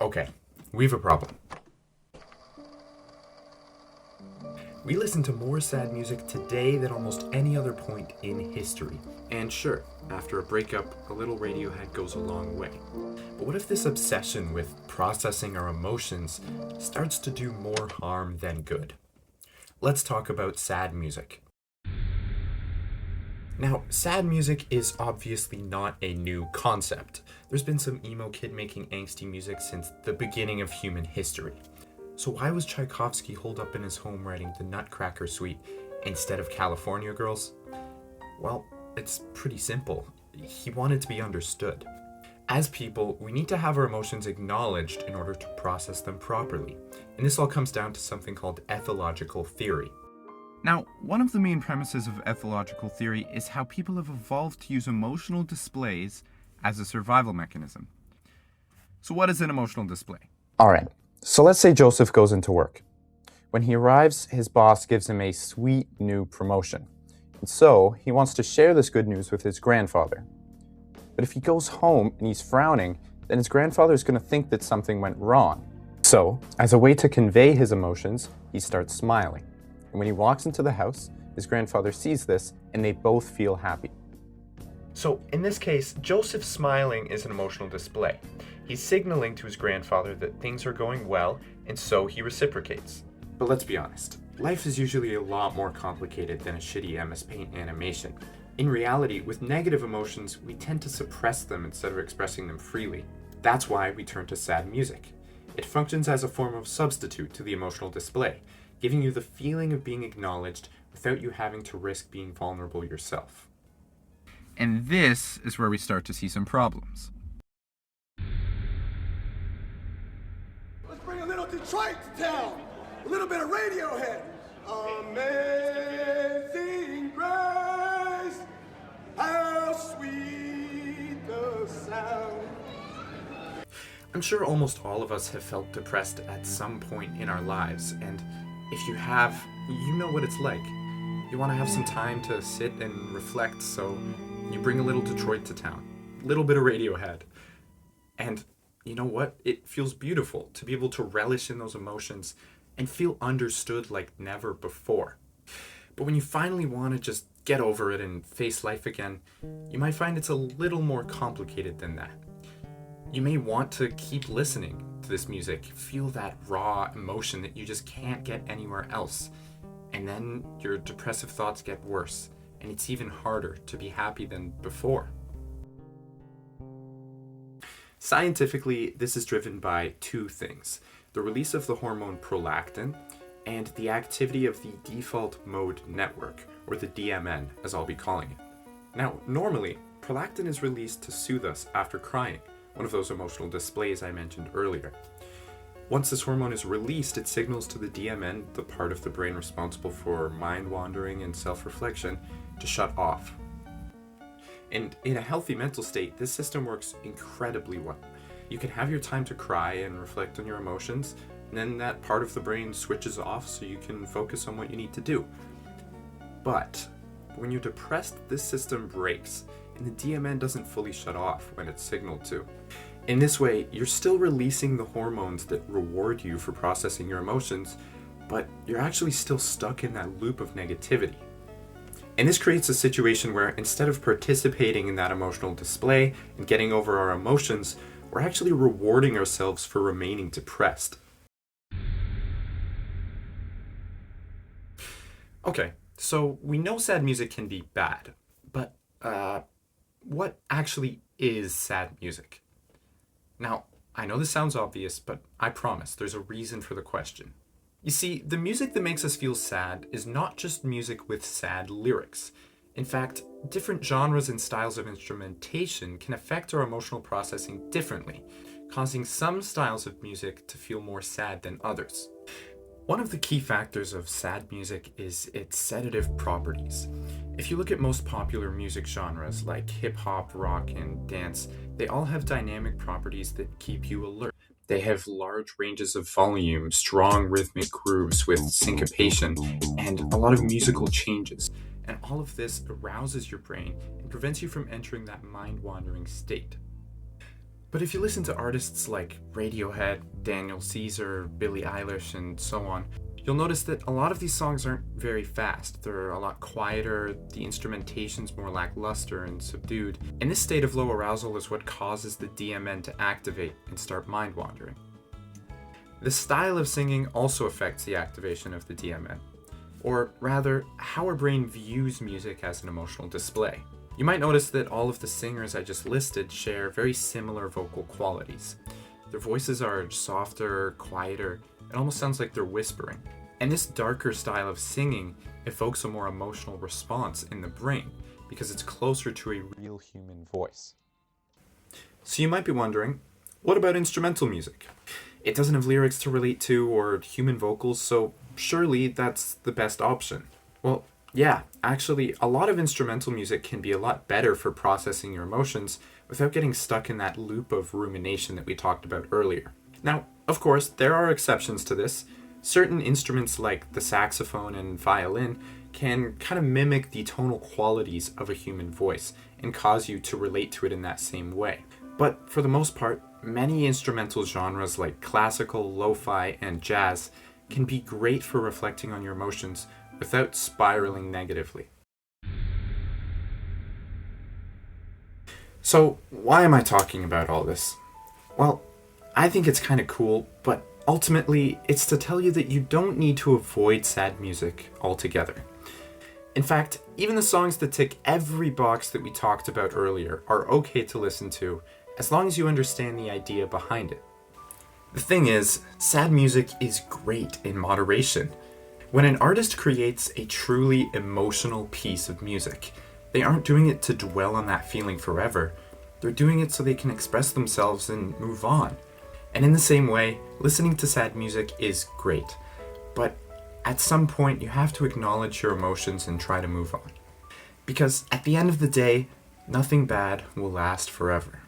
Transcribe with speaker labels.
Speaker 1: Okay, we have a problem. We listen to more sad music today than almost any other point in history. And sure, after a breakup, a little Radiohead goes a long way. But what if this obsession with processing our emotions starts to do more harm than good? Let's talk about sad music. Now, sad music is obviously not a new concept. There's been some emo kid making angsty music since the beginning of human history. So why was Tchaikovsky holed up in his home writing the Nutcracker Suite instead of California Girls? Well, it's pretty simple. He wanted to be understood. As people, we need to have our emotions acknowledged in order to process them properly. And this all comes down to something called ethological theory.
Speaker 2: Now, one of the main premises of ethological theory is how people have evolved to use emotional displays as a survival mechanism. So what is an emotional display?
Speaker 3: All right, so let's say Joseph goes into work. When he arrives, his boss gives him a sweet new promotion. And so he wants to share this good news with his grandfather. But if he goes home and he's frowning, then his grandfather is going to think that something went wrong. So, as a way to convey his emotions, he starts smiling. And when he walks into the house, his grandfather sees this and they both feel happy.
Speaker 1: So in this case, Joseph smiling is an emotional display. He's signaling to his grandfather that things are going well, and so he reciprocates. But let's be honest, life is usually a lot more complicated than a shitty MS Paint animation. In reality, with negative emotions, we tend to suppress them instead of expressing them freely. That's why we turn to sad music. It functions as a form of substitute to the emotional display, giving you the feeling of being acknowledged without you having to risk being vulnerable yourself.
Speaker 2: And this is where we start to see some problems.
Speaker 4: Let's bring a little Detroit to town. A little bit of Radiohead. Amazing grace, how sweet the sound.
Speaker 1: I'm sure almost all of us have felt depressed at some point in our lives, and if you have, you know what it's like. You want to have some time to sit and reflect, so you bring a little Detroit to town. A little bit of Radiohead. And you know what? It feels beautiful to be able to relish in those emotions and feel understood like never before. But when you finally want to just get over it and face life again, you might find it's a little more complicated than that. You may want to keep listening to this music, feel that raw emotion that you just can't get anywhere else. And then your depressive thoughts get worse, and it's even harder to be happy than before. Scientifically, this is driven by two things: the release of the hormone prolactin and the activity of the default mode network, or the DMN, as I'll be calling it. Now, normally, prolactin is released to soothe us after crying, one of those emotional displays I mentioned earlier. Once this hormone is released, it signals to the DMN, the part of the brain responsible for mind wandering and self-reflection, to shut off. And in a healthy mental state, this system works incredibly well. You can have your time to cry and reflect on your emotions, and then that part of the brain switches off so you can focus on what you need to do. But when you're depressed, this system breaks, and the DMN doesn't fully shut off when it's signaled to. In this way, you're still releasing the hormones that reward you for processing your emotions, but you're actually still stuck in that loop of negativity. And this creates a situation where instead of participating in that emotional display and getting over our emotions, we're actually rewarding ourselves for remaining depressed. Okay, so we know sad music can be bad, but what actually is sad music? Now, I know this sounds obvious, but I promise there's a reason for the question. You see, the music that makes us feel sad is not just music with sad lyrics. In fact, different genres and styles of instrumentation can affect our emotional processing differently, causing some styles of music to feel more sad than others. One of the key factors of sad music is its sedative properties. If you look at most popular music genres like hip-hop, rock, and dance, they all have dynamic properties that keep you alert. They have large ranges of volume, strong rhythmic grooves with syncopation, and a lot of musical changes. And all of this arouses your brain and prevents you from entering that mind-wandering state. But if you listen to artists like Radiohead, Daniel Caesar, Billie Eilish, and so on, you'll notice that a lot of these songs aren't very fast. They're a lot quieter, the instrumentation's more lackluster and subdued, and this state of low arousal is what causes the DMN to activate and start mind-wandering. The style of singing also affects the activation of the DMN, or rather, how our brain views music as an emotional display. You might notice that all of the singers I just listed share very similar vocal qualities. Their voices are softer, quieter, it almost sounds like they're whispering. And this darker style of singing evokes a more emotional response in the brain because it's closer to a real human voice. So you might be wondering, what about instrumental music? It doesn't have lyrics to relate to or human vocals, so surely that's the best option. Well, yeah, actually, a lot of instrumental music can be a lot better for processing your emotions without getting stuck in that loop of rumination that we talked about earlier. Now, of course, there are exceptions to this. Certain instruments like the saxophone and violin can kind of mimic the tonal qualities of a human voice and cause you to relate to it in that same way. But for the most part, many instrumental genres like classical, lo-fi, and jazz can be great for reflecting on your emotions without spiraling negatively. So, why am I talking about all this? Well, I think it's kind of cool, but ultimately, it's to tell you that you don't need to avoid sad music altogether. In fact, even the songs that tick every box that we talked about earlier are okay to listen to, as long as you understand the idea behind it. The thing is, sad music is great in moderation. When an artist creates a truly emotional piece of music, they aren't doing it to dwell on that feeling forever. They're doing it so they can express themselves and move on. And in the same way, listening to sad music is great. But at some point, you have to acknowledge your emotions and try to move on. Because at the end of the day, nothing bad will last forever.